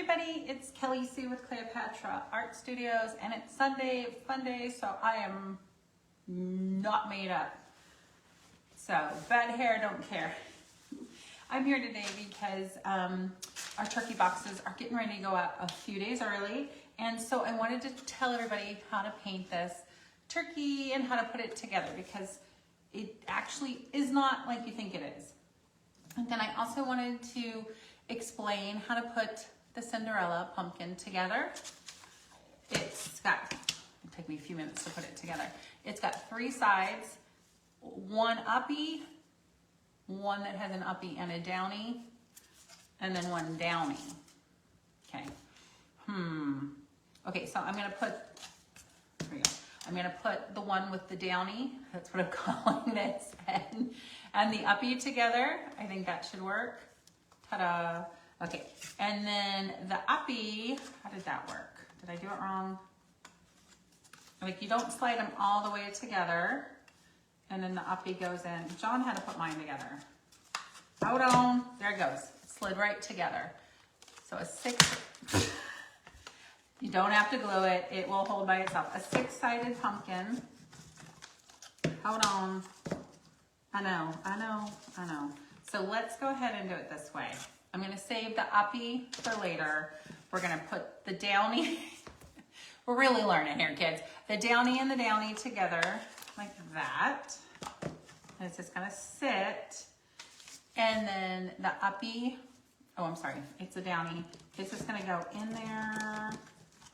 everybody, it's Kelly Sue with Cleopatra Art Studios, and it's Sunday, fun day, so I am not made up. So, bad hair, don't care. I'm here today because our turkey boxes are getting ready to go out a few days early, and so I wanted to tell everybody how to paint this turkey and how to put it together, because it actually is not like you think it is. And then I also wanted to explain how to put the Cinderella pumpkin together. It'll take me a few minutes to put it together. It's got 3 sides, one uppy, one that has an uppy and a downy, and then one downy. Okay. Okay, so I'm gonna put, here we go. I'm gonna put the one with the downy, that's what I'm calling this, and the uppy together. I think that should work. Ta-da. Okay, and then the uppy, how did that work? Did I do it wrong? Like, you don't slide them all the way together, and then the uppy goes in. John had to put mine together. Hold on, there it goes. It slid right together. So a 6, you don't have to glue it, it will hold by itself. A 6-sided pumpkin. Hold on. I know. So let's go ahead and do it this way. I'm gonna save the uppy for later. We're gonna put the downy, we're really learning here, kids. The downy and the downy together, like that. And it's just gonna sit. And then the uppy, oh, I'm sorry, it's a downy. It's just gonna go in there.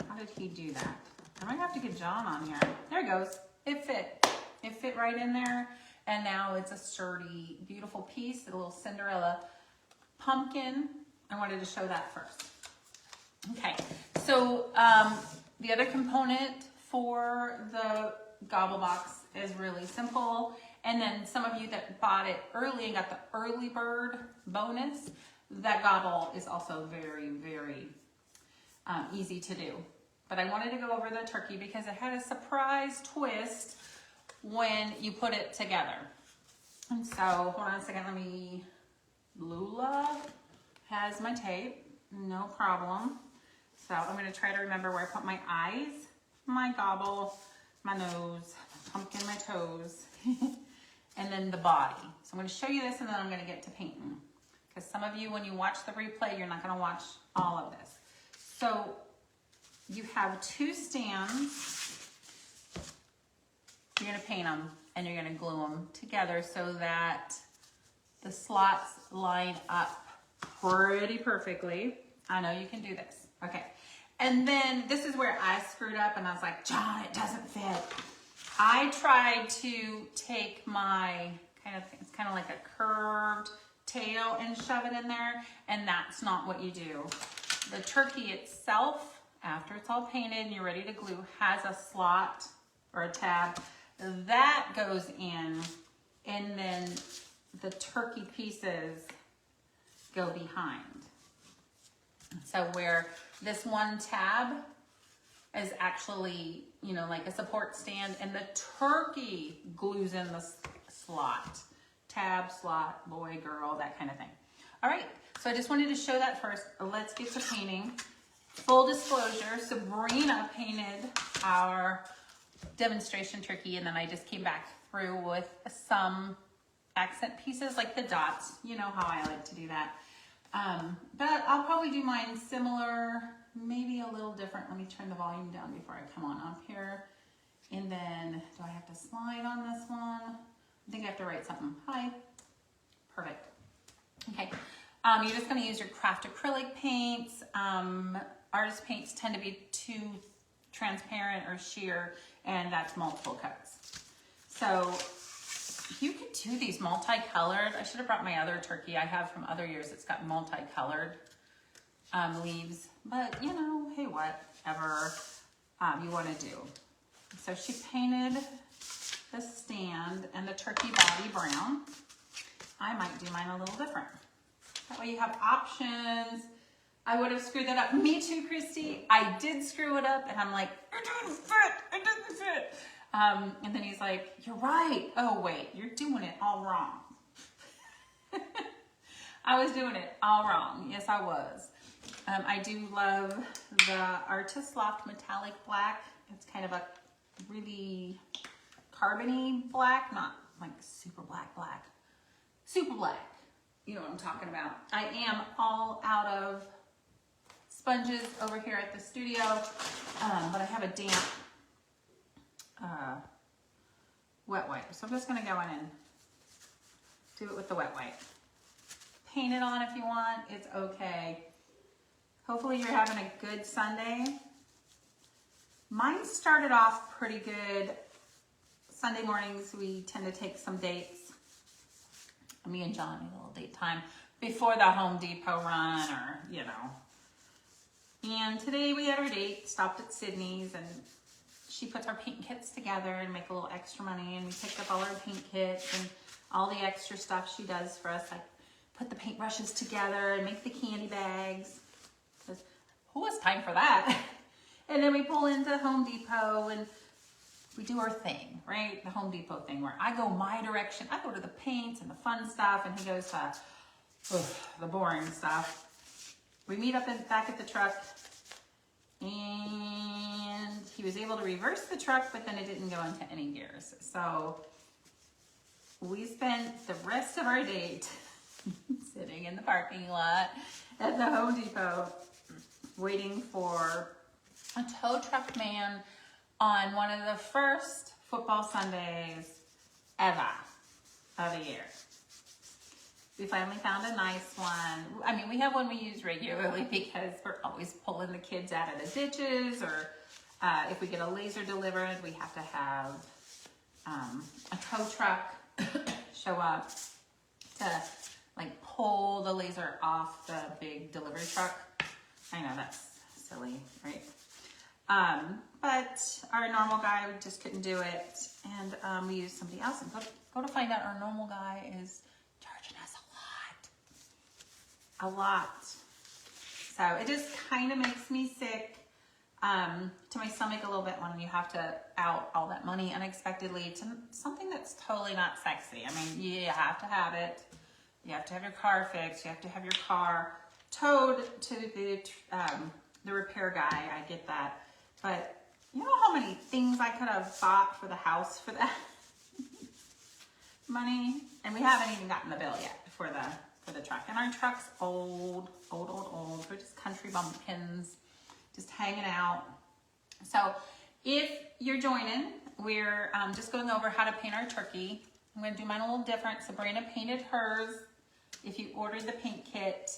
How did he do that? I might have to get John on here. There it goes, it fit. It fit right in there. And now it's a sturdy, beautiful piece, a little Cinderella pumpkin. I wanted to show that first. Okay, so the other component for the gobble box is really simple. And then some of you that bought it early and got the early bird bonus, that gobble is also very, very easy to do. But I wanted to go over the turkey because it had a surprise twist when you put it together. And so, hold on a second, Lula has my tape, no problem. So I'm gonna try to remember where I put my eyes, my gobble, my nose, my pumpkin, my toes, and then the body. So I'm gonna show you this and then I'm gonna get to painting. Because some of you, when you watch the replay, you're not gonna watch all of this. So you have 2 stands. You're gonna paint them and you're gonna glue them together so that the slots line up pretty perfectly. I know you can do this. Okay. And then this is where I screwed up and I was like, John, it doesn't fit. I tried to take my it's kind of like a curved tail and shove it in there, and that's not what you do. The turkey itself, after it's all painted and you're ready to glue, has a slot or a tab that goes in, and then the turkey pieces go behind. So where this one tab is actually, you know, like a support stand, and the turkey glues in the slot. Tab, slot, boy, girl, that kind of thing. All right, so I just wanted to show that first. Let's get to painting. Full disclosure, Sabrina painted our demonstration turkey, and then I just came back through with some accent pieces like the dots. You know how I like to do that. But I'll probably do mine similar, maybe a little different. Let me turn the volume down before I come on up here. And then, do I have to slide on this one? I think I have to write something. Hi. Perfect. Okay. You're just going to use your craft acrylic paints. Artist paints tend to be too transparent or sheer, and that's multiple coats. So you could do these multicolored. I should have brought my other turkey I have from other years. It's got multicolored leaves, but you know, hey, whatever you want to do. So she painted the stand and the turkey body brown. I might do mine a little different. That way you have options. I would have screwed that up. Me too, Christy. I did screw it up, and I'm like, it didn't fit. It didn't fit. And then he's like, you're right. Oh, wait, you're doing it all wrong. I was doing it all wrong. Yes, I was. I do love the Artist Loft Metallic Black. It's kind of a really carbony black, not like super black black. Super black. You know what I'm talking about. I am all out of sponges over here at the studio, but I have a damp wet wipe. So I'm just gonna go in and do it with the wet wipe. Paint it on if you want, it's okay. Hopefully you're having a good Sunday. Mine started off pretty good. Sunday mornings, we tend to take some dates. Me and John need a little date time before the Home Depot run, or, you know. And today we had our date, stopped at Sydney's, and she puts our paint kits together and make a little extra money, and we picked up all our paint kits and all the extra stuff she does for us, like put the paintbrushes together and make the candy bags. Who has time for that? And then we pull into Home Depot and we do our thing, right? The Home Depot thing where I go my direction. I go to the paints and the fun stuff, and he goes to the boring stuff. We meet up back at the truck, and he was able to reverse the truck, but then it didn't go into any gears. So we spent the rest of our date sitting in the parking lot at the Home Depot waiting for a tow truck man on one of the first football Sundays ever of the year. We finally found a nice one. I mean, we have one we use regularly because we're always pulling the kids out of the ditches, or if we get a laser delivered, we have to have a tow truck show up to like pull the laser off the big delivery truck. I know that's silly, right? But our normal guy just couldn't do it, and we used somebody else. And go to find out our normal guy is charging us a lot. So it just kind of makes me sick to my stomach a little bit when you have to out all that money unexpectedly to something that's totally not sexy. I mean, you have to have it. You have to have your car fixed. You have to have your car towed to the repair guy. I get that. But you know how many things I could have bought for the house for that money? And we haven't even gotten the bill yet for the truck. And our truck's old. We're just country bumpkins, just hanging out. So if you're joining, we're just going over how to paint our turkey. I'm going to do mine a little different. Sabrina painted hers. If you ordered the paint kit,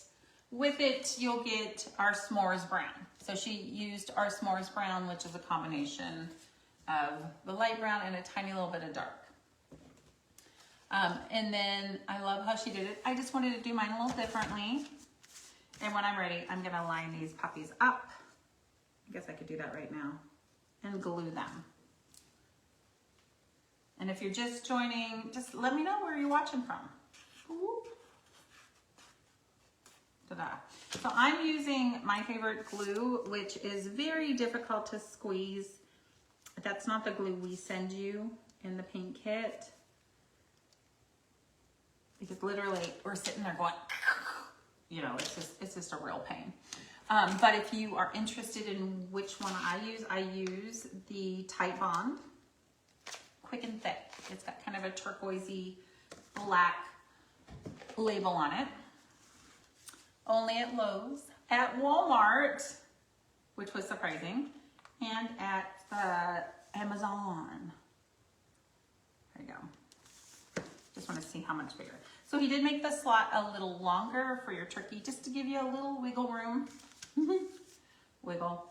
with it, you'll get our s'mores brown. So she used our s'mores brown, which is a combination of the light brown and a tiny little bit of dark. And then I love how she did it. I just wanted to do mine a little differently. And when I'm ready, I'm gonna line these puppies up. I guess I could do that right now. And glue them. And if you're just joining, just let me know where you're watching from. Ooh. So I'm using my favorite glue, which is very difficult to squeeze. That's not the glue we send you in the paint kit. Because literally we're sitting there going, you know, it's just a real pain. But if you are interested in which one I use the Tight Bond Quick and Thick. It's got kind of a turquoisey black label on it. Only at Lowe's, at Walmart, which was surprising, and at Amazon. There you go. Just want to see how much bigger. So he did make the slot a little longer for your turkey, just to give you a little wiggle room. Wiggle.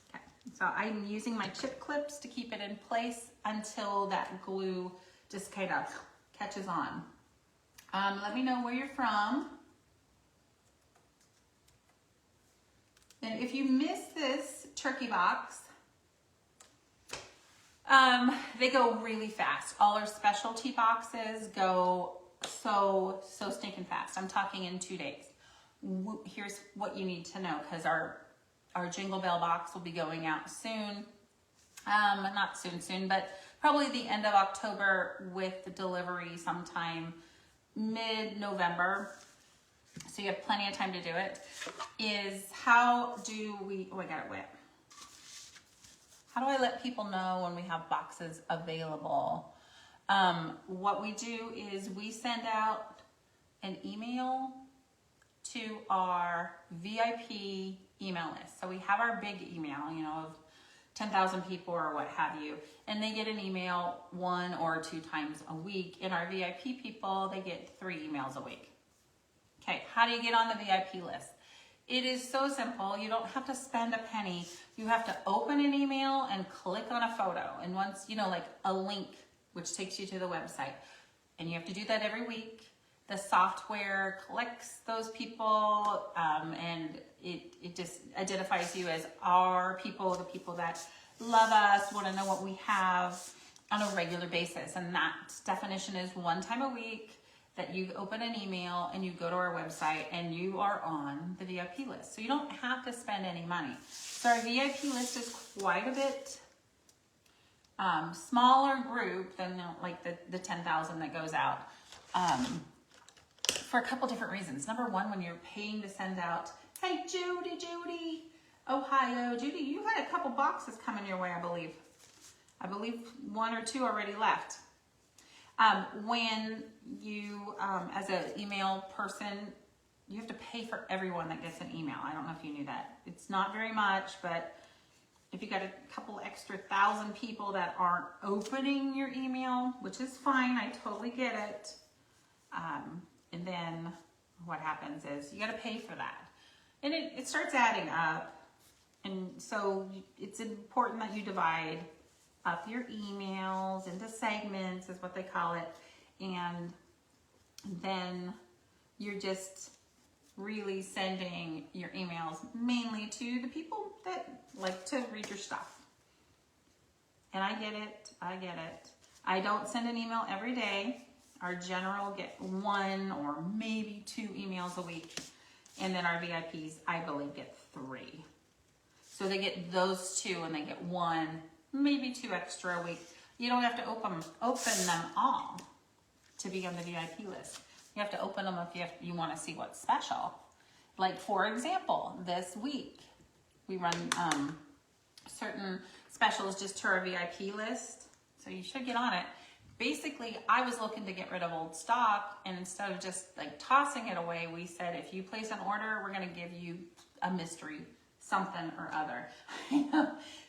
Okay. So I'm using my chip clips to keep it in place until that glue just kind of catches on. Let me know where you're from. And if you miss this turkey box, they go really fast. All our specialty boxes go so stinking fast. I'm talking in 2 days. Here's what you need to know, because our Jingle Bell box will be going out soon. Not soon, but probably the end of October with the delivery sometime mid-November. so you have plenty of time to do it, is how do we, oh, I got it wet. How do I let people know when we have boxes available? What we do is we send out an email to our VIP email list. So we have our big email, you know, of 10,000 people or what have you, and they get an email 1 or 2 times a week. And our VIP people, they get 3 emails a week. Okay, how do you get on the VIP list? It is so simple. You don't have to spend a penny. You have to open an email and click on a photo. And once, you know, like a link, which takes you to the website. And you have to do that every week. The software collects those people, and it just identifies you as our people, the people that love us, want to know what we have on a regular basis. And that definition is 1 time a week that you open an email and you go to our website and you are on the VIP list. So you don't have to spend any money. So our VIP list is quite a bit smaller group than like the 10,000 that goes out. For a couple different reasons. Number one, when you're paying to send out, hey, Judy, Ohio, Judy, you had a couple boxes coming your way, I believe. I believe 1 or 2 already left. When you, as an email person, you have to pay for everyone that gets an email. I don't know if you knew that. It's not very much, but if you got a couple extra 1,000 people that aren't opening your email, which is fine, I totally get it. And then what happens is you got to pay for that. And it starts adding up. And so it's important that you divide up your emails into segments, is what they call it. And then you're just really sending your emails mainly to the people that like to read your stuff. And I get it. I don't send an email every day. Our general get 1 or maybe 2 emails a week. And then our VIPs, I believe, get 3. So they get those 2 and they get 1, maybe 2 extra a week. You don't have to open them all to be on the VIP list. You have to open them if you want to see what's special. Like, for example, this week, we run certain specials just to our VIP list. So you should get on it. Basically, I was looking to get rid of old stock, and instead of just like tossing it away, we said, if you place an order, we're going to give you a mystery something or other.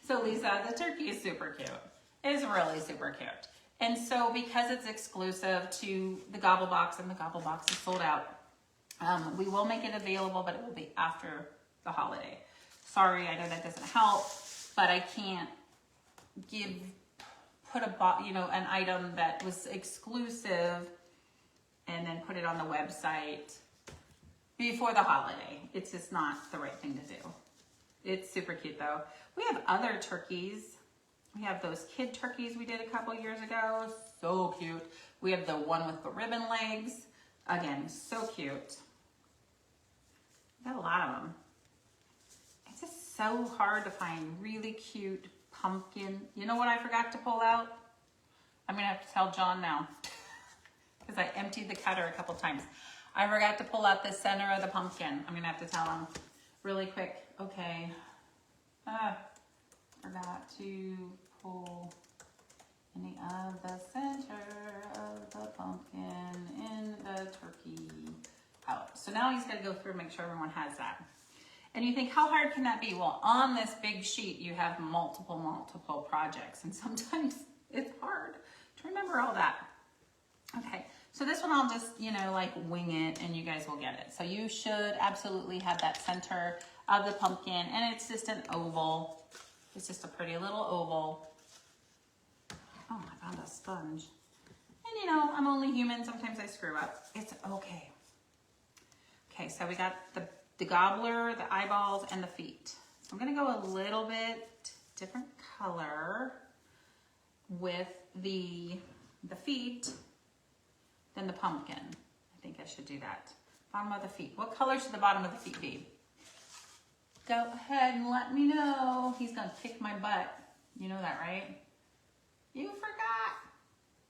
So Lisa, the turkey is super cute. It's really super cute. And so because it's exclusive to the Gobble Box and the Gobble Box is sold out, we will make it available, but it will be after the holiday. Sorry, I know that doesn't help, but I can't put an item that was exclusive and then put it on the website before the holiday. It's just not the right thing to do. It's super cute though. We have other turkeys. We have those kid turkeys we did a couple years ago. So cute. We have the one with the ribbon legs. Again, so cute. We got a lot of them. It's just so hard to find really cute pumpkin. You know what I forgot to pull out? I'm gonna have to tell John now because I emptied the cutter a couple times. I forgot to pull out the center of the pumpkin. I'm gonna have to tell him really quick. Okay. Forgot to pull any of the center of the pumpkin in the turkey out. So now he's got to go through and make sure everyone has that. And you think, how hard can that be? Well, on this big sheet, you have multiple projects, and sometimes it's hard to remember all that. Okay, so this one I'll just, like wing it, and you guys will get it. So you should absolutely have that center of the pumpkin, and it's just an oval. It's just a pretty little oval. Oh, I found a sponge. And I'm only human. Sometimes I screw up. It's okay. Okay, so we got the gobbler, the eyeballs, and the feet. So I'm gonna go a little bit different color with the feet than the pumpkin. I think I should do that. Bottom of the feet. What color should the bottom of the feet be? Go ahead and let me know. He's gonna kick my butt. You know that, right? You forgot.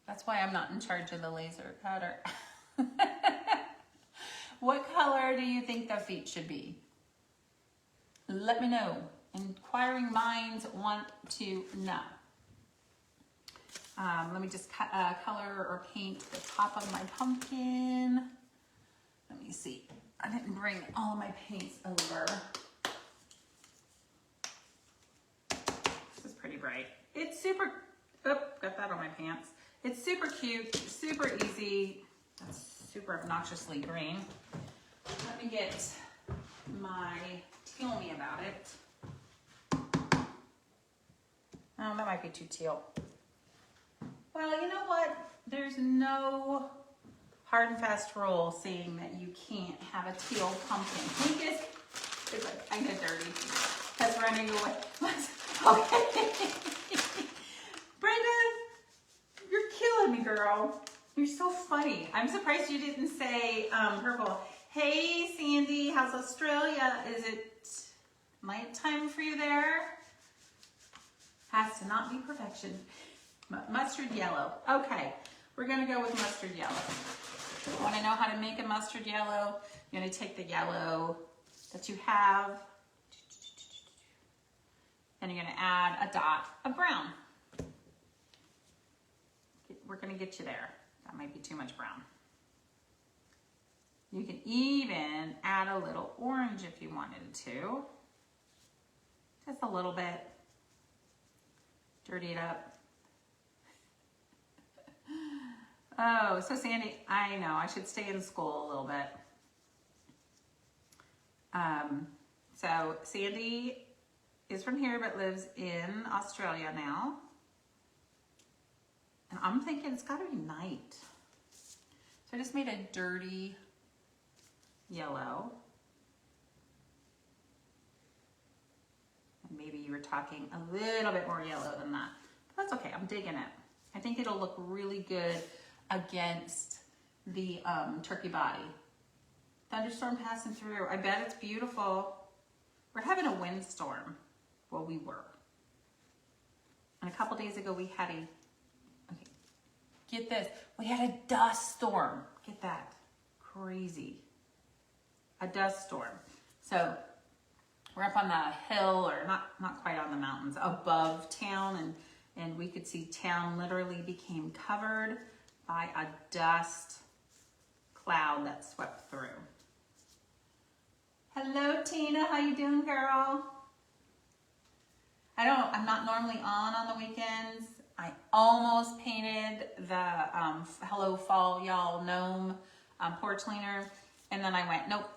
That's why I'm not in charge of the laser cutter. What color do you think the feet should be? Let me know. Inquiring minds want to know. Let me just color or paint the top of my pumpkin. Let me see. I didn't bring all of my paints over. This is pretty bright. It's super, oh, got that on my pants. It's super cute, super easy. That's super obnoxiously green. Let me get my tell me about it. Oh, that might be too teal. Well, you know what? There's no hard and fast rule saying that you can't have a teal pumpkin. Pink is like kind of dirty. That's running away. Okay. Brenda, you're killing me, girl. You're so funny. I'm surprised you didn't say purple. Hey, Sandy, how's Australia? Is it nighttime for you there? Has to not be perfection. Mustard yellow. Okay, we're gonna go with mustard yellow. Want to know how to make a mustard yellow? You're gonna take the yellow that you have, and you're gonna add a dot of brown. We're gonna get you there. That might be too much brown. You can even add a little orange if you wanted to. Just a little bit. Dirty it up. Oh, so Sandy, I know, I should stay in school a little bit. So Sandy is from here but lives in Australia now. And I'm thinking it's gotta be night. So I just made a dirty yellow. And maybe you were talking a little bit more yellow than that. But that's okay, I'm digging it. I think it'll look really good against the turkey body. Thunderstorm passing through. I bet it's beautiful. We're having a windstorm. Well, we were. And a couple days ago we had okay, get this. We had a dust storm. Get that. Crazy. A dust storm. So we're up on the hill, or not quite on the mountains, above town, and we could see town literally became covered by a dust cloud that swept through. Hello, Tina. How you doing, girl? I'm not normally on the weekends. I almost painted the Hello Fall Y'all Gnome porch cleaner, and then I went, nope.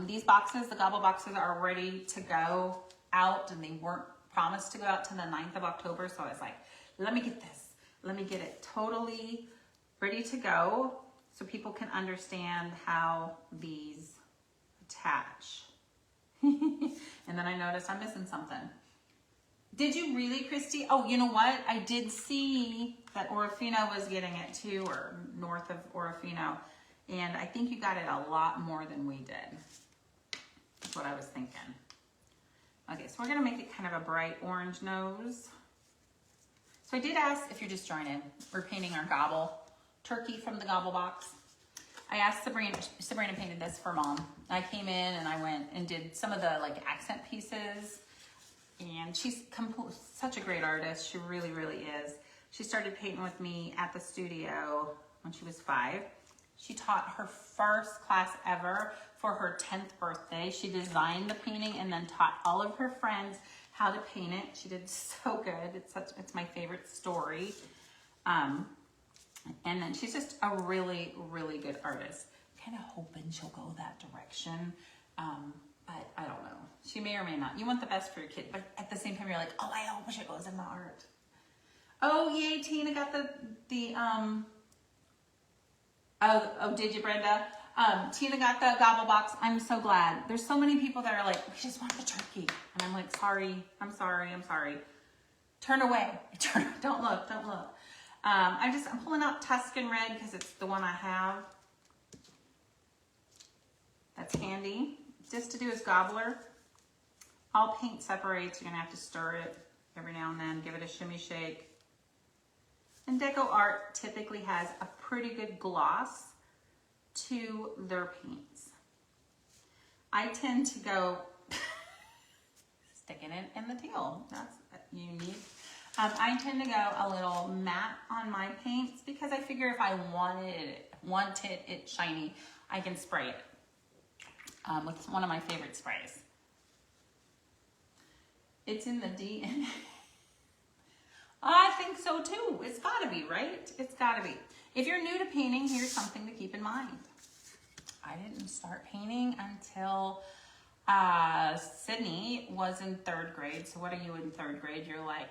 These boxes, the gobble boxes, are ready to go out, and they weren't promised to go out to the 9th of October, so I was like, let me get this. Let me get it totally ready to go so people can understand how these attach. And then I noticed I'm missing something. Did you really, Christy? Oh, you know what? I did see that Orofino was getting it too, or north of Orofino. And I think you got it a lot more than we did. That's what I was thinking. Okay, so we're gonna make it kind of a bright orange nose. So I did ask, if you're just joining, we're painting our gobble turkey from the gobble box. I asked Sabrina painted this for Mom. I came in and I went and did some of the like accent pieces, and she's such a great artist. She really, really is. She started painting with me at the studio when she was 5. She taught her first class ever for her 10th birthday. She designed the painting and then taught all of her friends how to paint it. She did so good. It's my favorite story. And then she's just a really, really good artist. Kind of hoping she'll go that direction. But I don't know. She may or may not. You want the best for your kid, but at the same time, you're like, oh, I hope she goes in the art. Oh, yay, Tina got oh, did you, Brenda? Tina got the gobble box. I'm so glad. There's so many people that are like, we just want the turkey. And I'm like, sorry, I'm sorry. Turn away. Don't look. I'm pulling out Tuscan Red because it's the one I have. That's handy. Just to do as gobbler. All paint separates. You're gonna have to stir it every now and then. Give it a shimmy shake. And Deco Art typically has a pretty good gloss to their paints. I tend to go sticking it in the teal. That's unique. I tend to go a little matte on my paints because I figure if I wanted it shiny, I can spray it with one of my favorite sprays. It's in the DNA. I think so too. It's gotta be, right? It's gotta be. If you're new to painting, here's something to keep in mind. I didn't start painting until Sydney was in 3rd grade. So what are you in 3rd grade? You're like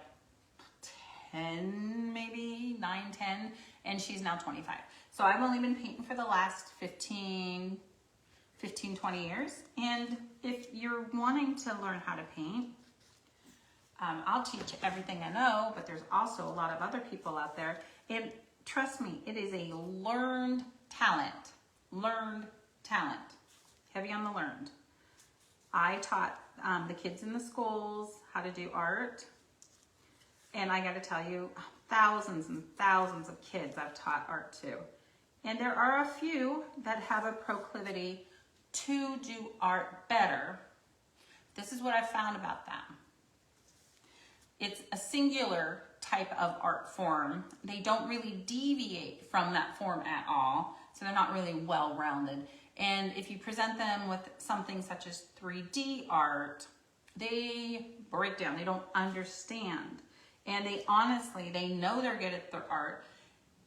10, maybe 9, 10, and she's now 25. So I've only been painting for the last 15, 20 years. And if you're wanting to learn how to paint, I'll teach everything I know, but there's also a lot of other people out there. And trust me, it is a learned talent. Learned talent. Heavy on the learned. I taught the kids in the schools how to do art. And I got to tell you, thousands and thousands of kids I've taught art to. And there are a few that have a proclivity to do art better. This is what I've found about them. It's a singular type of art form. They don't really deviate from that form at all, so they're not really well-rounded. And if you present them with something such as 3D art, they break down. They don't understand. And they honestly, they know they're good at their art,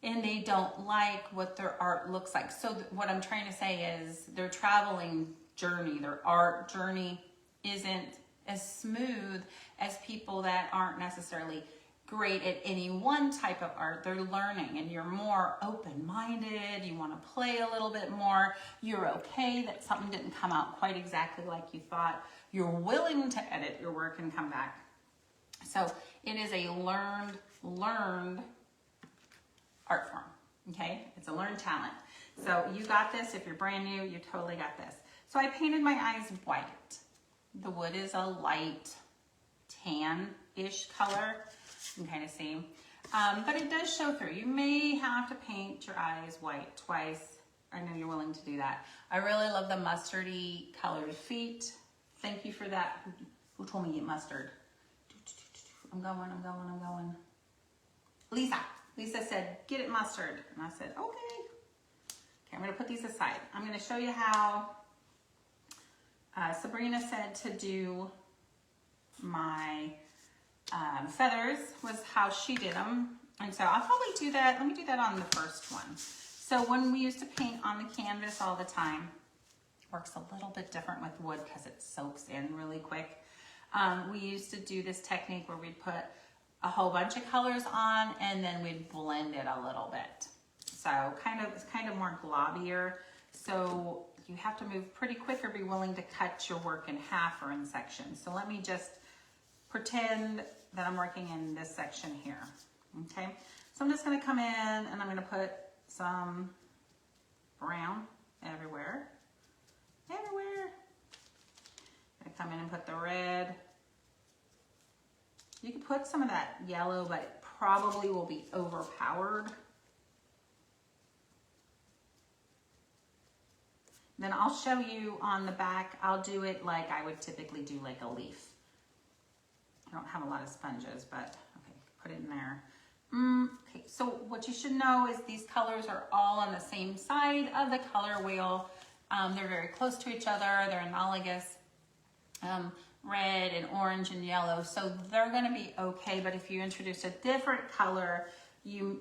and they don't like what their art looks like. So what I'm trying to say is their traveling journey, their art journey isn't as smooth as people that aren't necessarily great at any one type of art. They're learning, and you're more open-minded. You want to play a little bit more. You're okay that something didn't come out quite exactly like you thought. You're willing to edit your work and come back. So it is a learned art form, okay? It's a learned talent. So you got this. If you're brand new, you totally got this. So I painted my eyes white. The wood is a light tan-ish color. You can kind of see. But it does show through. You may have to paint your eyes white twice. I know you're willing to do that. I really love the mustardy colored feet. Thank you for that. Who told me to get mustard? I'm going. Lisa said, get it mustard. And I said, okay. Okay, I'm going to put these aside. I'm going to show you how Sabrina said to do my feathers, was how she did them. And so I'll probably do that. Let me do that on the first one. So when we used to paint on the canvas all the time, works a little bit different with wood because it soaks in really quick. We used to do this technique where we'd put a whole bunch of colors on and then we'd blend it a little bit. So it's kind of more globbier. So you have to move pretty quick or be willing to cut your work in half or in sections. So let me just pretend that I'm working in this section here. Okay, so I'm just going to come in and I'm going to put some brown everywhere. I'm going to come in and put the red. You can put some of that yellow, but it probably will be overpowered. Then I'll show you on the back, I'll do it like I would typically do like a leaf. I don't have a lot of sponges, but okay, put it in there. Okay, so what you should know is these colors are all on the same side of the color wheel. They're very close to each other. They're analogous, red and orange and yellow. So they're going to be okay. But if you introduce a different color, you'd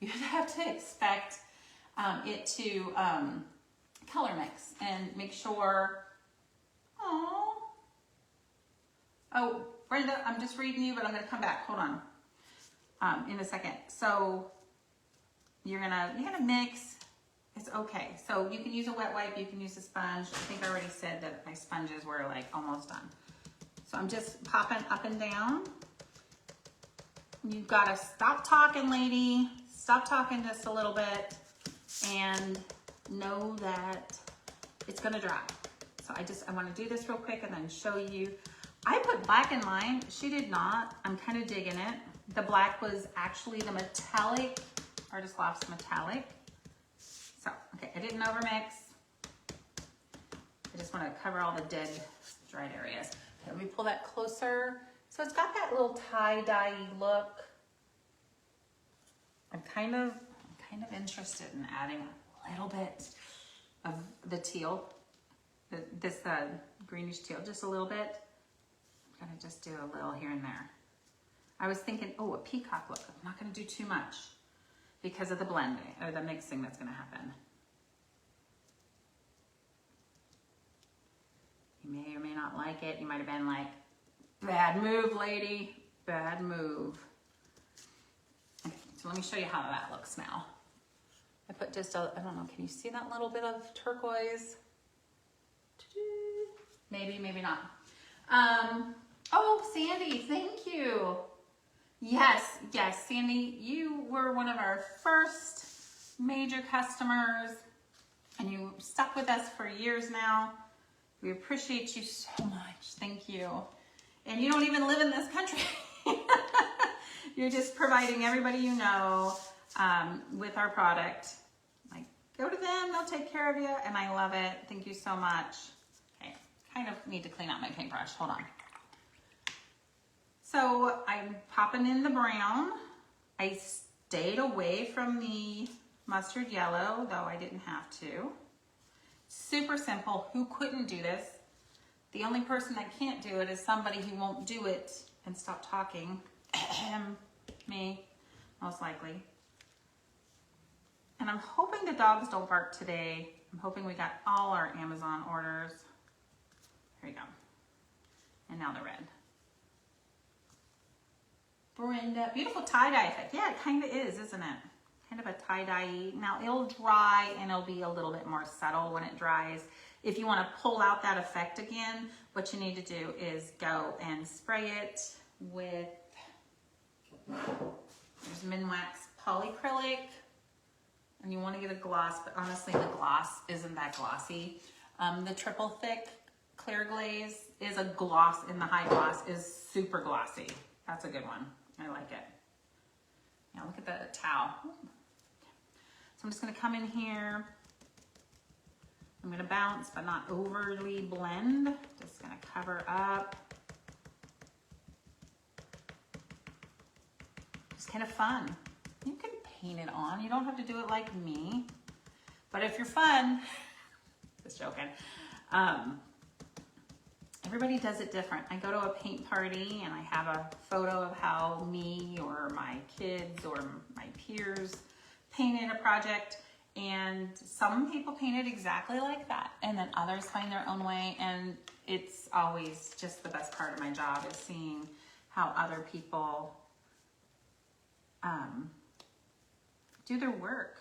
have to expect it to color mix and make sure. Oh, Brenda, I'm just reading you, but I'm going to come back. Hold on. In a second. So you're gonna mix. It's okay. So you can use a wet wipe. You can use a sponge. I think I already said that my sponges were like almost done. So I'm just popping up and down. You've got to stop talking, lady. Stop talking just a little bit and know that it's gonna dry. So I want to do this real quick and then show you. I put black in mine. She did not. I'm kind of digging it. The black was actually the metallic, Artist Loft's metallic. I didn't overmix. I just want to cover all the dead, dried areas. Okay, let me pull that closer. So it's got that little tie-dye look. I'm kind of interested in adding a little bit of the teal, this greenish teal, just a little bit. I'm gonna just do a little here and there. I was thinking, oh, a peacock look. I'm not gonna do too much because of the blending or the mixing that's gonna happen. You may or may not like it. You might have been like, bad move, lady, bad move. Okay, so let me show you how that looks now. I put just a, I don't know, can you see that little bit of turquoise? Maybe, maybe not. Oh, Sandy, thank you. Yes, yes, Sandy, you were one of our first major customers and you stuck with us for years now. We appreciate you so much. Thank you. And you don't even live in this country. You're just providing everybody you know with our product. Like, go to them, they'll take care of you, and I love it. Thank you so much. Okay, kind of need to clean out my paintbrush. Hold on. So I'm popping in the brown. I stayed away from the mustard yellow, though I didn't have to. Super simple. Who couldn't do this? The only person that can't do it is somebody who won't do it and stop talking. Me, most likely. And I'm hoping the dogs don't bark today. I'm hoping we got all our Amazon orders. Here you go. And now the red. Brenda, beautiful tie-dye effect. Yeah, it kind of is, isn't it? Kind of a tie-dye. Now it'll dry and it'll be a little bit more subtle when it dries. If you want to pull out that effect again, what you need to do is go and spray it with, there's Minwax polyacrylic, and you want to get a gloss, but honestly the gloss isn't that glossy. The triple thick clear glaze is a gloss, and the high gloss is super glossy. That's a good one. I like it. Now look at the towel. So I'm just going to come in here. I'm going to bounce, but not overly blend. Just going to cover up. Just kind of fun. You can paint it on. You don't have to do it like me. But if you're fun, just joking. Everybody does it different. I go to a paint party and I have a photo of how me or my kids or my peers painted a project, and some people paint it exactly like that, and then others find their own way, and it's always just the best part of my job is seeing how other people do their work,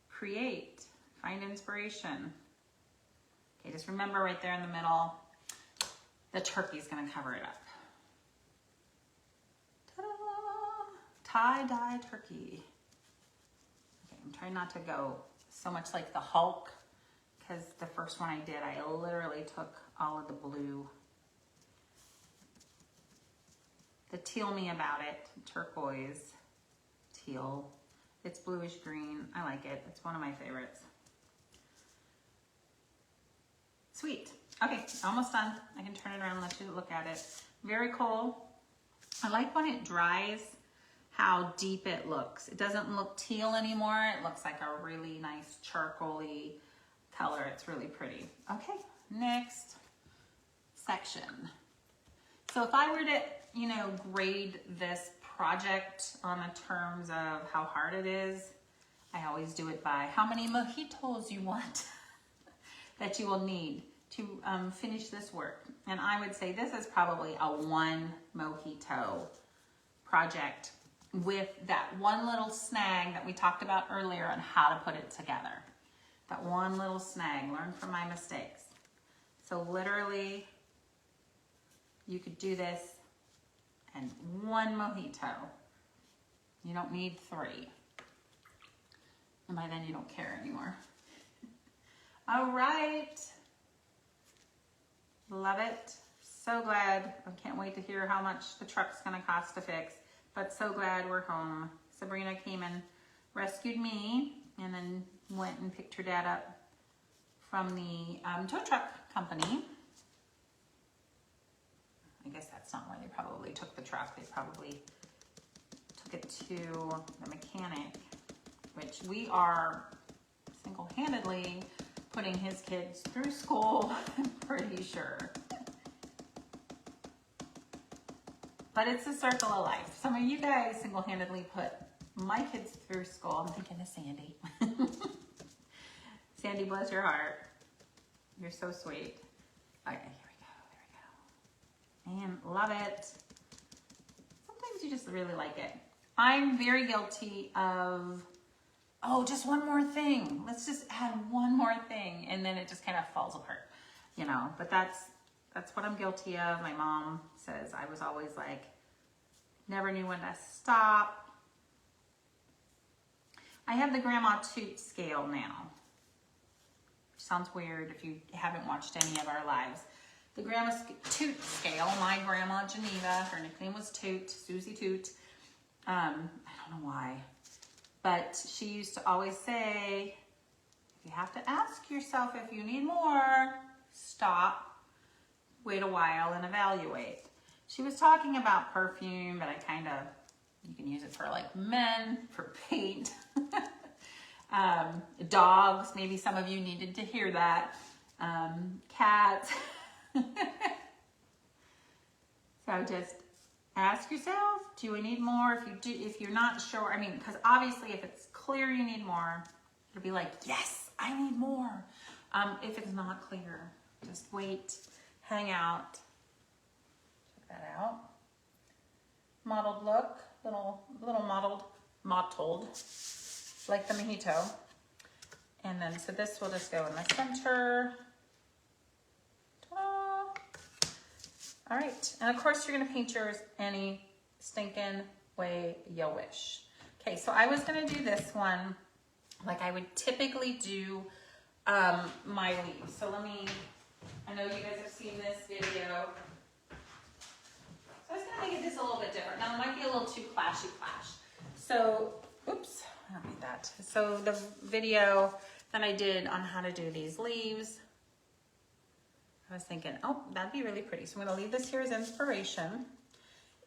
create, find inspiration. Okay, just remember right there in the middle, the turkey's gonna cover it up. Ta-da! Tie-dye turkey. Okay, I'm trying not to go so much like the Hulk, because the first one I did, I literally took all of the blue. The teal me about it, turquoise, teal. It's bluish green. I like it. It's one of my favorites. Sweet. Okay, almost done. I can turn it around and let you look at it. Very cool. I like when it dries how deep it looks. It doesn't look teal anymore. It looks like a really nice charcoaly color. It's really pretty. Okay, next section. So if I were to, you know, grade this project on the terms of how hard it is, I always do it by how many mojitos you want that you will need to finish this work. And I would say this is probably a 1 mojito project with that one little snag that we talked about earlier on how to put it together. That one little snag, learn from my mistakes. So literally, you could do this and 1 mojito. You don't need 3. And by then you don't care anymore. All right. Love it. So glad. I can't wait to hear how much the truck's gonna cost to fix, but so glad we're home. Sabrina came and rescued me, and then went and picked her dad up from the tow truck company. I guess that's not where they probably took the truck. They probably took it to the mechanic, which we are single-handedly putting his kids through school, I'm pretty sure. But it's a circle of life. Some of you guys single-handedly put my kids through school. I'm thinking of Sandy. Sandy, bless your heart. You're so sweet. Okay, here we go. And love it. Sometimes you just really like it. I'm very guilty of, oh, just one more thing. Let's just add one more thing. And then it just kind of falls apart, you know. But that's what I'm guilty of. My mom says I was always like, never knew when to stop. I have the Grandma Toot scale now. Sounds weird if you haven't watched any of our lives. The Grandma Toot scale, my grandma Geneva, her nickname was Toot, Susie Toot. I don't know why, but she used to always say, if you have to ask yourself if you need more, stop, wait a while, and evaluate. She was talking about perfume, but you can use it for like men, for paint. Dogs, maybe some of you needed to hear that. Cats. So just ask yourself, do we need more? If you're not sure, I mean, because obviously if it's clear you need more, it'll be like, yes, I need more. If it's not clear, just wait, hang out. Check that out. Mottled look, little mottled, like the mojito. And then, so this will just go in the center. Ta-da. All right, and of course you're gonna paint yours any stinking way you wish. Okay, so I was gonna do this one like I would typically do my leaves. So I know you guys have seen this video. So I was gonna make it just a little bit different. Now it might be a little too clashy. So, oops, I don't need that. So the video that I did on how to do these leaves, I was thinking, oh, that'd be really pretty. So I'm gonna leave this here as inspiration.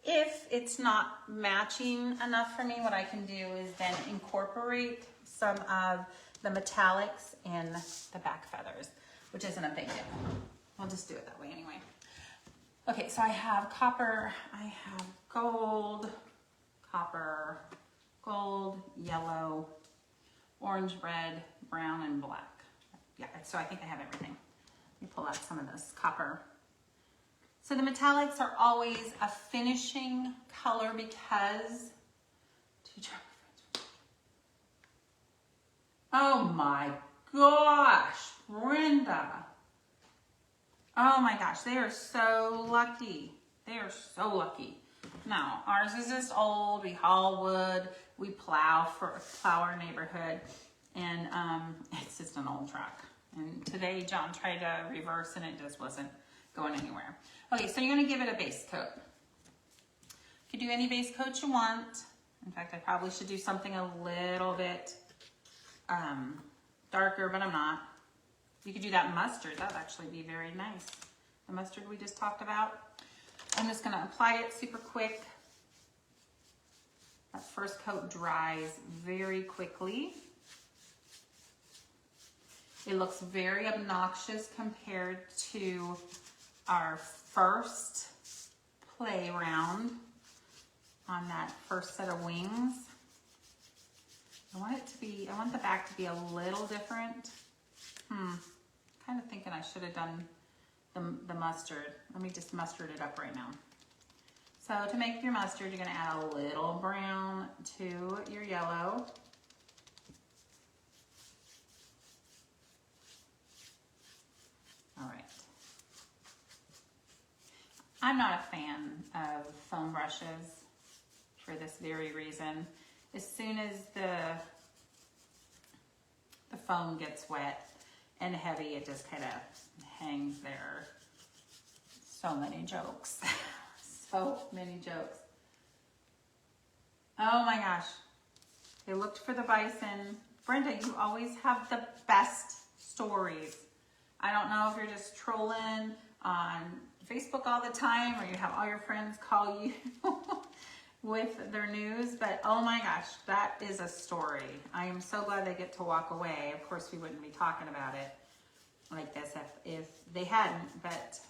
If it's not matching enough for me, what I can do is then incorporate some of the metallics in the back feathers, which isn't a big deal. I'll just do it that way anyway. Okay, so I have copper, I have gold, copper, gold, yellow, orange, red, brown, and black. Yeah, so I think I have everything. Let me pull out some of this copper. So the metallics are always a finishing color because, oh my gosh, Brenda. Oh my gosh, they are so lucky. They are so lucky. Now, ours is just old. We haul wood. We plow our neighborhood. And it's just an old truck. And today, John tried to reverse and it just wasn't going anywhere. Okay, so you're going to give it a base coat. You can do any base coat you want. In fact, I probably should do something a little bit darker, but I'm not. You could do that mustard. That would actually be very nice. The mustard we just talked about. I'm just going to apply it super quick. That first coat dries very quickly. It looks very obnoxious compared to our first play round on that first set of wings. I want the back to be a little different. Kind of thinking I should have done the mustard. Let me just mustard it up right now. So to make your mustard, you're gonna add a little brown to your yellow. All right. I'm not a fan of foam brushes for this very reason. As soon as the foam gets wet and heavy, it just kind of hangs there. So many jokes. So many jokes. Oh my gosh. They looked for the bison Brenda, you always have the best stories. I don't know if you're just trolling on Facebook all the time or you have all your friends call you with their news, but oh my gosh, that is a story. I am so glad they get to walk away. Of course, we wouldn't be talking about it like this if they hadn't, but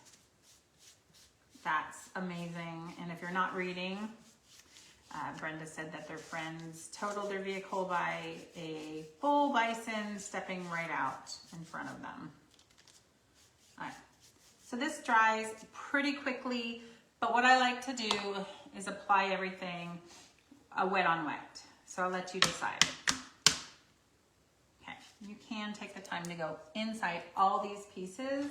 that's amazing. And if you're not reading, Brenda said that their friends totaled their vehicle by a bull bison stepping right out in front of them. All right. So this dries pretty quickly, but what I like to do is apply everything wet on wet. So I'll let you decide. Okay, you can take the time to go inside all these pieces.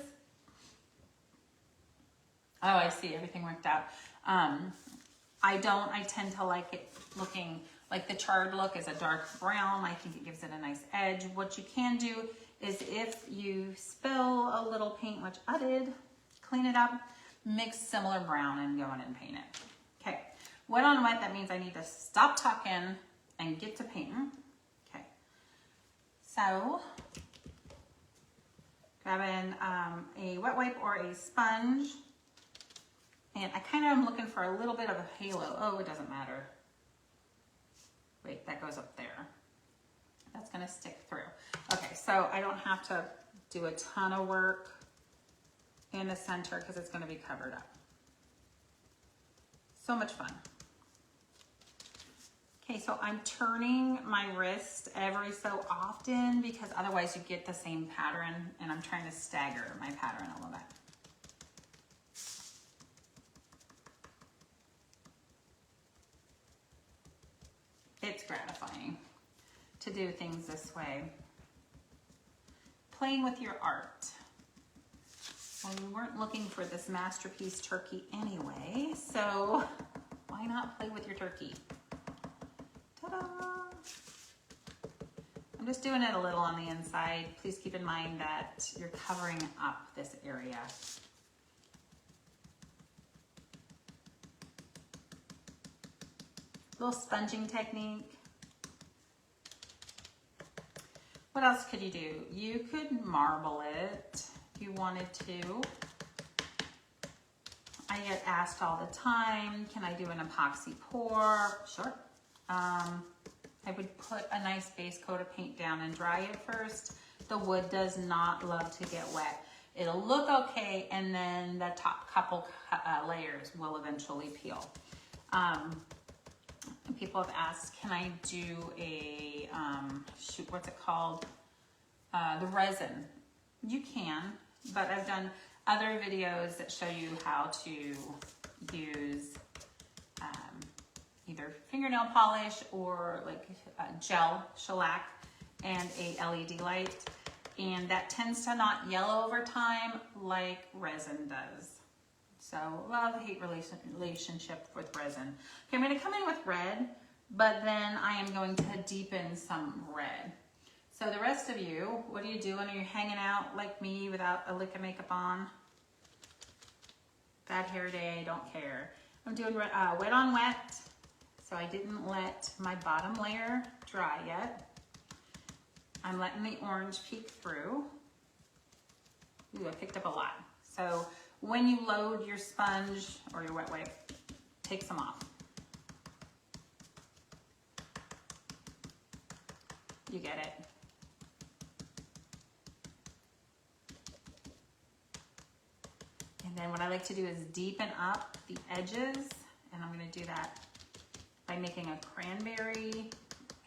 Oh, I see, everything worked out. I tend to like it looking like the charred look is a dark brown. I think it gives it a nice edge. What you can do is if you spill a little paint, which I did, clean it up, mix similar brown and go in and paint it. Okay, wet on wet, that means I need to stop talking and get to painting. Okay, so grabbing a wet wipe or a sponge. And I kind of am looking for a little bit of a halo. Oh, it doesn't matter. Wait, that goes up there. That's gonna stick through. Okay, so I don't have to do a ton of work in the center because it's gonna be covered up. So much fun. Okay, so I'm turning my wrist every so often because otherwise you get the same pattern, and I'm trying to stagger my pattern a little bit. It's gratifying to do things this way. Playing with your art. Well, we weren't looking for this masterpiece turkey anyway, so why not play with your turkey? Ta-da! I'm just doing it a little on the inside. Please keep in mind that you're covering up this area. Little sponging technique. What else could you do? You could marble it if you wanted to. I get asked all the time, can I do an epoxy pour? Sure. I would put a nice base coat of paint down and dry it first. The wood does not love to get wet. It'll look okay, and then the top couple layers will eventually peel. People have asked, can I do a, shoot, what's it called? The resin. You can, but I've done other videos that show you how to use either fingernail polish or like gel shellac and a LED light. And that tends to not yellow over time like resin does. So love-hate relationship with resin. Okay, I'm gonna come in with red, but then I am going to deepen some red. So the rest of you, what are you doing? Are you hanging out like me without a lick of makeup on? Bad hair day, don't care. I'm doing wet on wet, so I didn't let my bottom layer dry yet. I'm letting the orange peek through. Ooh, I picked up a lot. So when you load your sponge or your wet wipe, take some off. You get it. And then what I like to do is deepen up the edges, and I'm going to do that by making a cranberry,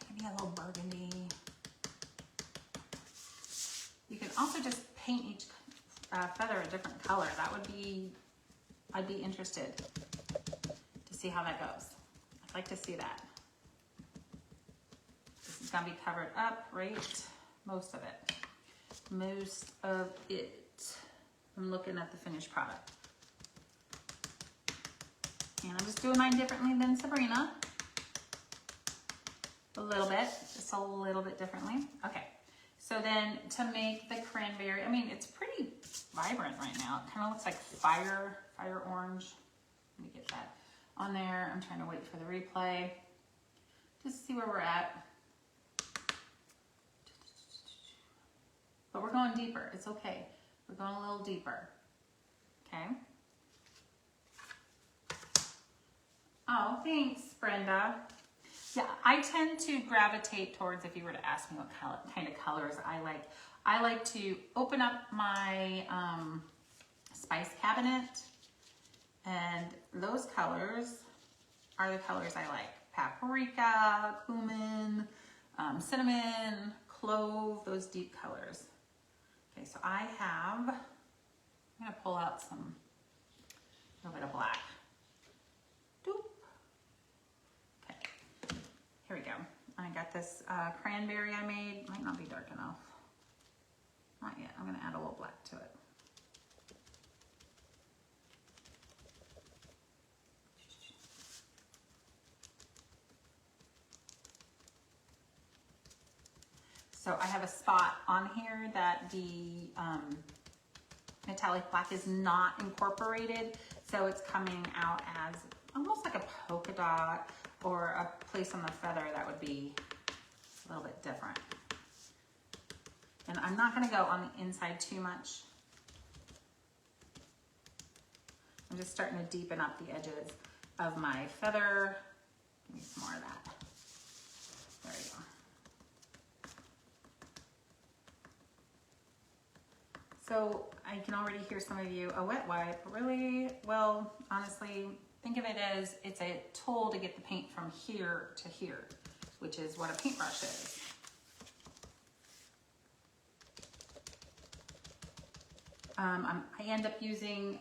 maybe a little burgundy. You can also just paint each feather a different color. That would be, I'd be interested to see how that goes. I'd like to see that. This is gonna be covered up, right? Most of it. Most of it. I'm looking at the finished product. And I'm just doing mine differently than Sabrina. A little bit, just a little bit differently. Okay. So then to make the cranberry, I mean, it's pretty vibrant right now. It kind of looks like fire orange. Let me get that on there. I'm trying to wait for the replay. Just see where we're at. but we're going deeper. It's okay. We're going a little deeper. Okay. Oh, thanks, Brenda. Yeah, I tend to gravitate towards, if you were to ask me what kind of colors I like to open up my spice cabinet, and those colors are the colors I like. Paprika, cumin, cinnamon, clove, those deep colors. Okay, so I'm gonna pull out a little bit of black. Doop. Okay, here we go. I got this cranberry I made. Might not be dark enough. Not yet. I'm gonna add a little black to it. So I have a spot on here that the metallic black is not incorporated. So it's coming out as almost like a polka dot or a place on the feather that would be a little bit different. And I'm not gonna go on the inside too much. I'm just starting to deepen up the edges of my feather. Give me some more of that. There you go. So I can already hear some of you, a wet wipe, really? Well, honestly, think of it as it's a tool to get the paint from here to here, which is what a paintbrush is. I end up using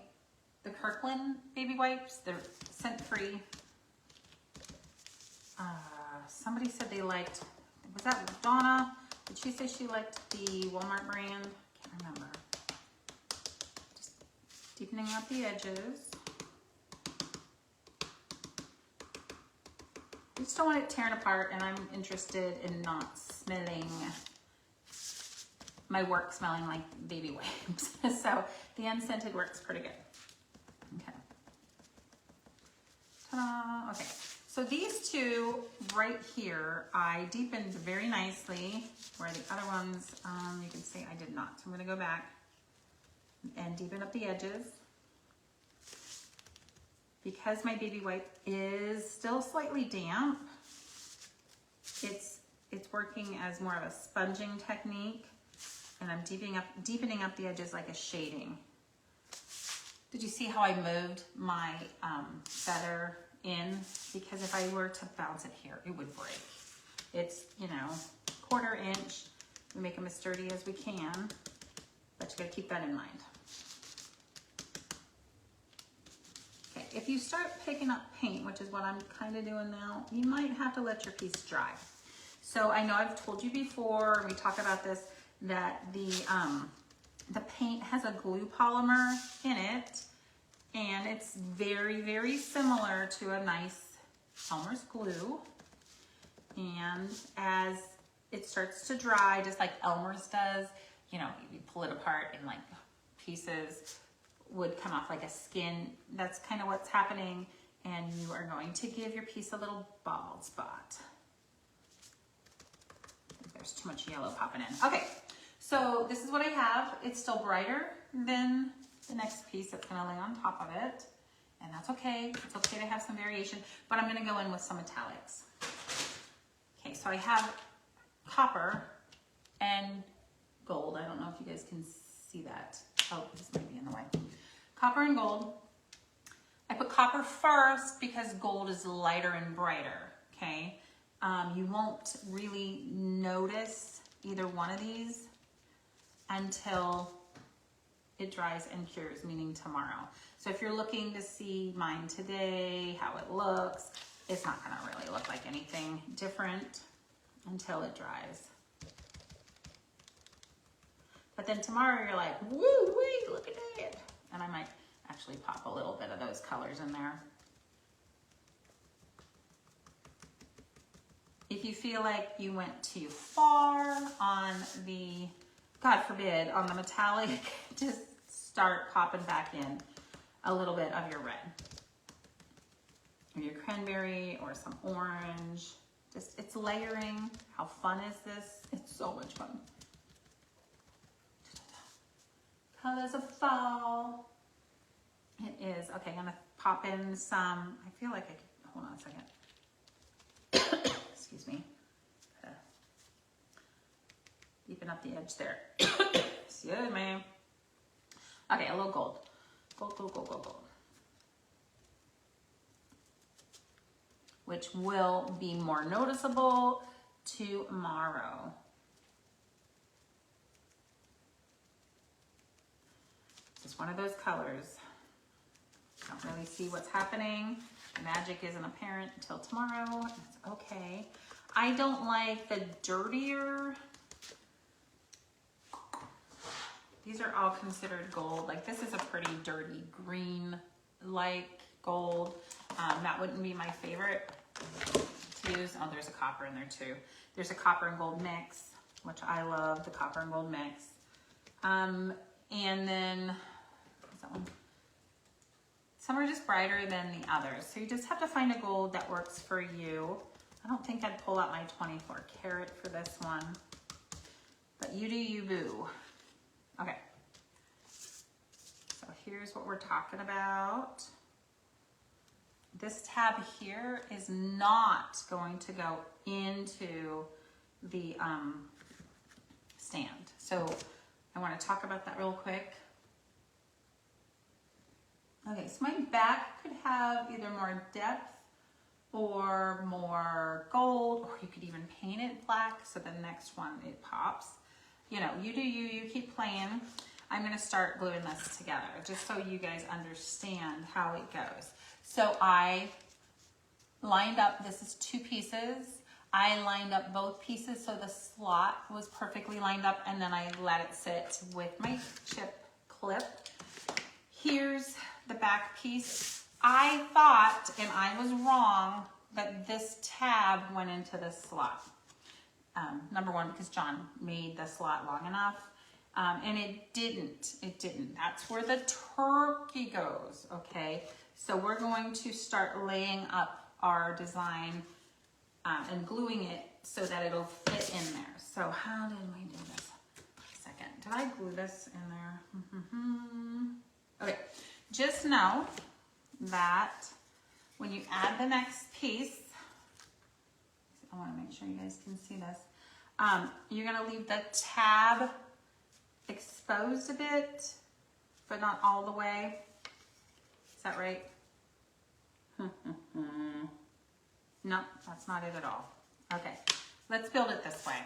the Kirkland baby wipes. They're scent-free. Somebody said they liked, was that Donna? Did she say she liked the Walmart brand? Can't remember. Deepening out the edges. I just don't want it tearing apart, and I'm interested in not smelling, my work smelling like baby wipes. So the unscented works pretty good. Okay. Ta-da. Okay. So these two right here, I deepened very nicely, where the other ones, you can see I did not. So I'm going to go back and deepen up the edges. Because my baby wipe is still slightly damp, it's working as more of a sponging technique, and I'm deepening up the edges like a shading. Did you see how I moved my feather in? Because if I were to bounce it here, it would break. It's, you know, 1/4 inch. We make them as sturdy as we can, but you gotta keep that in mind. Okay, if you start picking up paint, which is what I'm kind of doing now, you might have to let your piece dry. So I know I've told you before, we talk about this, that the paint has a glue polymer in it, and it's very, very similar to a nice Elmer's glue. And as it starts to dry, just like Elmer's does, you know, you pull it apart and like pieces would come off like a skin. That's kind of what's happening, and you are going to give your piece a little bald spot. There's too much yellow popping in. Okay, so this is what I have. It's still brighter than the next piece that's gonna lay on top of it, and that's okay. It's okay to have some variation, but I'm gonna go in with some metallics. Okay, so I have copper and gold. I don't know if you guys can see that. Oh, this might be in the way. Copper and gold. I put copper first because gold is lighter and brighter, okay? You won't really notice either one of these until it dries and cures, meaning tomorrow. So if you're looking to see mine today, how it looks, it's not gonna really look like anything different until it dries. But then tomorrow you're like, woo wee, look at that. And I might actually pop a little bit of those colors in there. If you feel like you went too far on the, God forbid, on the metallic, just start popping back in a little bit of your red. Or your cranberry or some orange. Just, it's layering. How fun is this? It's so much fun. colors of fall. It is. Okay, I'm gonna pop in some, I feel like I could, hold on a second. Excuse me. Deepen up the edge there. Excuse me. Okay, a little gold. Gold, gold, gold, gold, gold. Which will be more noticeable tomorrow. Just one of those colors. Don't really see what's happening. The magic isn't apparent until tomorrow. It's okay. I don't like the dirtier. These are all considered gold. Like this is a pretty dirty green like gold. That wouldn't be my favorite to use. Oh, there's a copper in there too. There's a copper and gold mix, which I love, the copper and gold mix. And then, what's that one? Some are just brighter than the others. So you just have to find a gold that works for you. I don't think I'd pull out my 24 karat for this one, but you do you, boo. Okay. So here's what we're talking about. This tab here is not going to go into the stand. So I want to talk about that real quick. Okay, so my back could have either more depth or more gold, or you could even paint it black so the next one it pops. You know, you do you, you keep playing. I'm going to start gluing this together just so you guys understand how it goes. So I lined up, this is 2 pieces. I lined up both pieces so the slot was perfectly lined up, and then I let it sit with my chip clip. Here's the back piece. I thought, and I was wrong, that this tab went into this slot. Number one, because John made the slot long enough, and it didn't. That's where the turkey goes, okay? So we're going to start laying up our design and gluing it so that it'll fit in there. So how did we do this? A second, did I glue this in there? Okay, just know that when you add the next piece, I want to make sure you guys can see this. You're going to leave the tab exposed a bit, but not all the way. Is that right? No, that's not it at all. Okay, let's build it this way.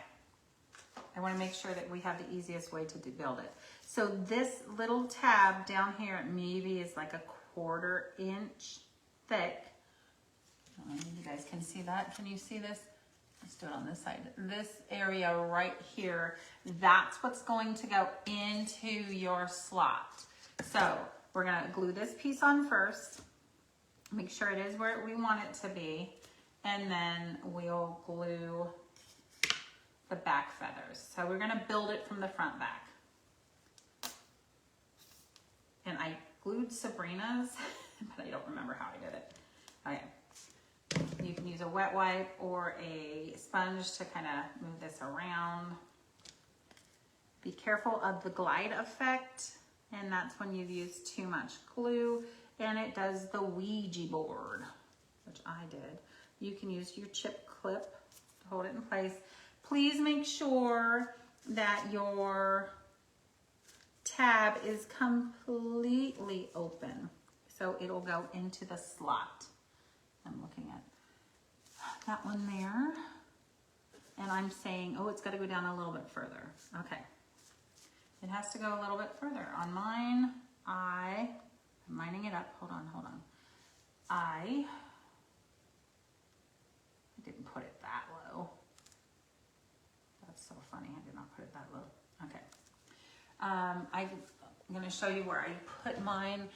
I want to make sure that we have the easiest way to build it. So this little tab down here maybe is like a 1/4 inch thick. I don't know if you guys can see that. Can you see this? Let's do it on this side. This area right here, that's what's going to go into your slot. So we're going to glue this piece on first. Make sure it is where we want it to be. And then we'll glue the back feathers. So we're going to build it from the front back. And I glued Sabrina's, but I don't remember how I did it. Okay. You can use a wet wipe or a sponge to kind of move this around. Be careful of the glide effect, and that's when you've used too much glue and it does the Ouija board, which I did. You can use your chip clip to hold it in place. Please make sure that your tab is completely open so it'll go into the slot. I'm looking at that one there, and I'm saying, oh, it's got to go down a little bit further. Okay, it has to go a little bit further. On mine, I'm lining it up. Hold on. I didn't put it that low. That's so funny. I did not put it that low. Okay. I'm going to show you where I put mine.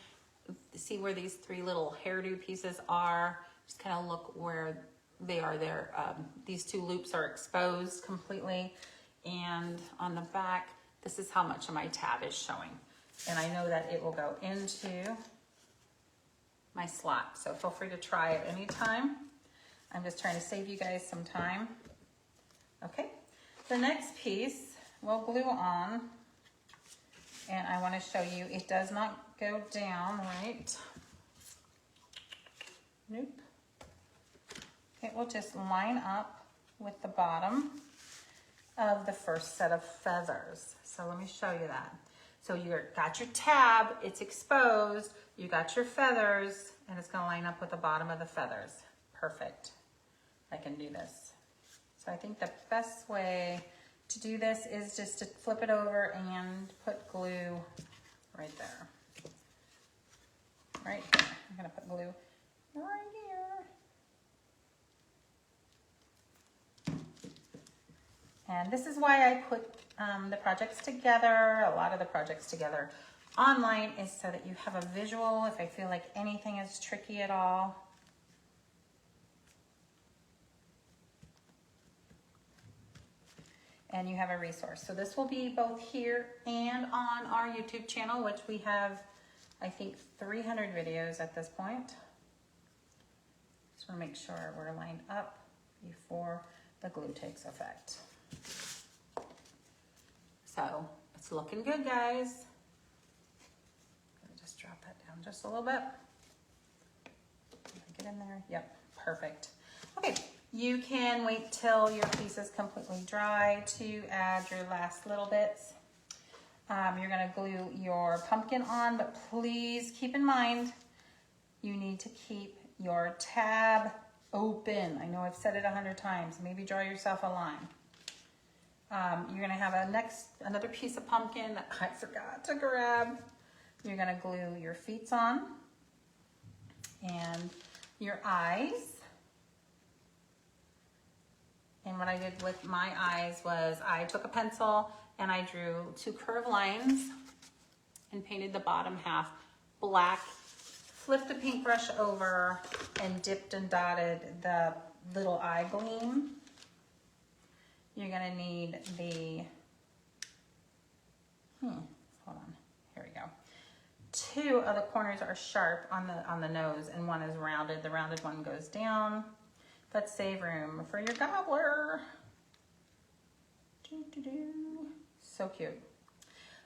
See where these 3 little hairdo pieces are. Just kind of look where they are there. These 2 loops are exposed completely. And on the back, this is how much of my tab is showing. And I know that it will go into my slot. So feel free to try it anytime. I'm just trying to save you guys some time. Okay, the next piece we'll glue on And I want to show you, it does not go down, right? Nope. It will just line up with the bottom of the first set of feathers. So let me show you that. So you've got your tab, it's exposed, you got your feathers, and it's gonna line up with the bottom of the feathers. Perfect. I can do this. So I think the best way to do this is just to flip it over and put glue right there. Right here. I'm gonna put glue right here. And this is why I put the projects together, a lot of the projects together online, is so that you have a visual if I feel like anything is tricky at all. And you have a resource. So this will be both here and on our YouTube channel, which we have, I think, 300 videos at this point. Just want to make sure we're lined up before the glue takes effect. So it's looking good, guys. Let me just drop that down just a little bit. Get in there. Yep, perfect. Okay. You can wait till your piece is completely dry to add your last little bits. You're gonna glue your pumpkin on, but please keep in mind, you need to keep your tab open. I know I've said it 100 times, maybe draw yourself a line. You're gonna have another piece of pumpkin that I forgot to grab. You're gonna glue your feet on and your eyes. And what I did with my eyes was I took a pencil and I drew 2 curved lines and painted the bottom half black, flipped the paintbrush over and dipped and dotted the little eye gleam. You're gonna need the, hold on, here we go. 2 of the corners are sharp on the nose and one is rounded. The rounded one goes down. Let's save room for your gobbler. So cute.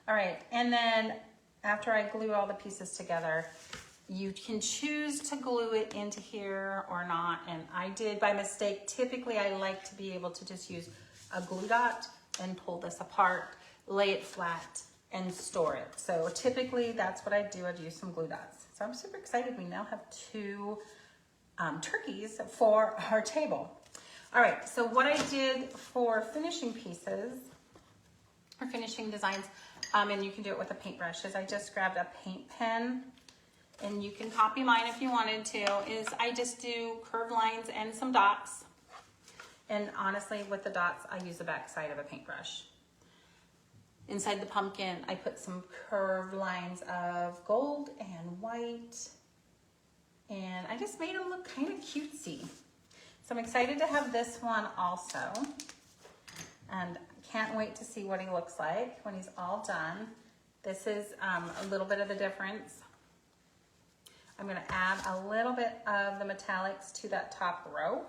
All right, and then after I glue all the pieces together, you can choose to glue it into here or not. And I did by mistake. Typically, I like to be able to just use a glue dot and pull this apart, lay it flat, and store it. So typically, that's what I do. I'd use some glue dots. So I'm super excited. We now have 2 turkeys for our table. All right, so what I did for finishing pieces, or finishing designs, and you can do it with a paintbrush, is I just grabbed a paint pen, and you can copy mine if you wanted to, is I just do curved lines and some dots. And honestly, with the dots, I use the back side of a paintbrush. Inside the pumpkin, I put some curved lines of gold and white, and I just made them look kind of cutesy. So I'm excited to have this one also. And can't wait to see what he looks like when he's all done. This is a little bit of the difference. I'm gonna add a little bit of the metallics to that top row.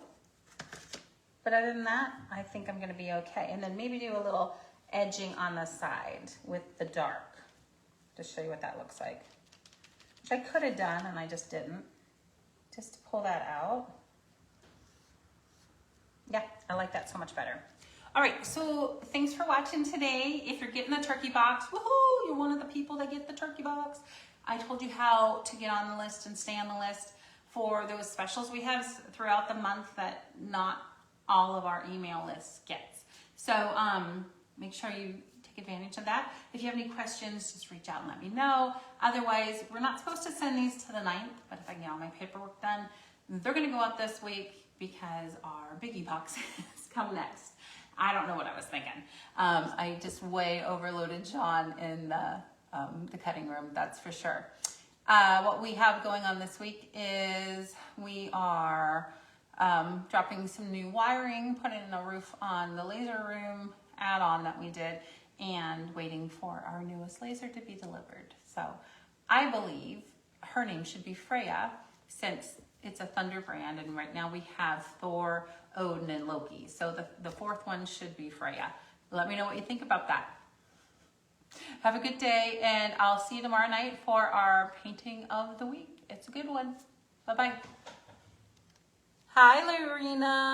But other than that, I think I'm gonna be okay. And then maybe do a little edging on the side with the dark to show you what that looks like. Which I could have done and I just didn't. Just to pull that out. Yeah, I like that so much better. All right, so thanks for watching today. If you're getting the turkey box, woohoo, you're one of the people that get the turkey box. I told you how to get on the list and stay on the list for those specials we have throughout the month that not all of our email lists gets. So make sure you take advantage of that. If you have any questions, just reach out and let me know. Otherwise, we're not supposed to send these to the 9th, but if I can get all my paperwork done, they're gonna go up this week because our biggie boxes come next. I don't know what I was thinking. I just way overloaded John in the cutting room, that's for sure. What we have going on this week is we are dropping some new wiring, putting a roof on the laser room add-on that we did, and waiting for our newest laser to be delivered. So I believe her name should be Freya, since it's a Thunder brand, and right now we have Thor, Odin, and Loki. So the 4th one should be Freya. Let me know what you think about that. Have a good day, and I'll see you tomorrow night for our painting of the week. It's a good one. Bye-bye. Hi, Lorena.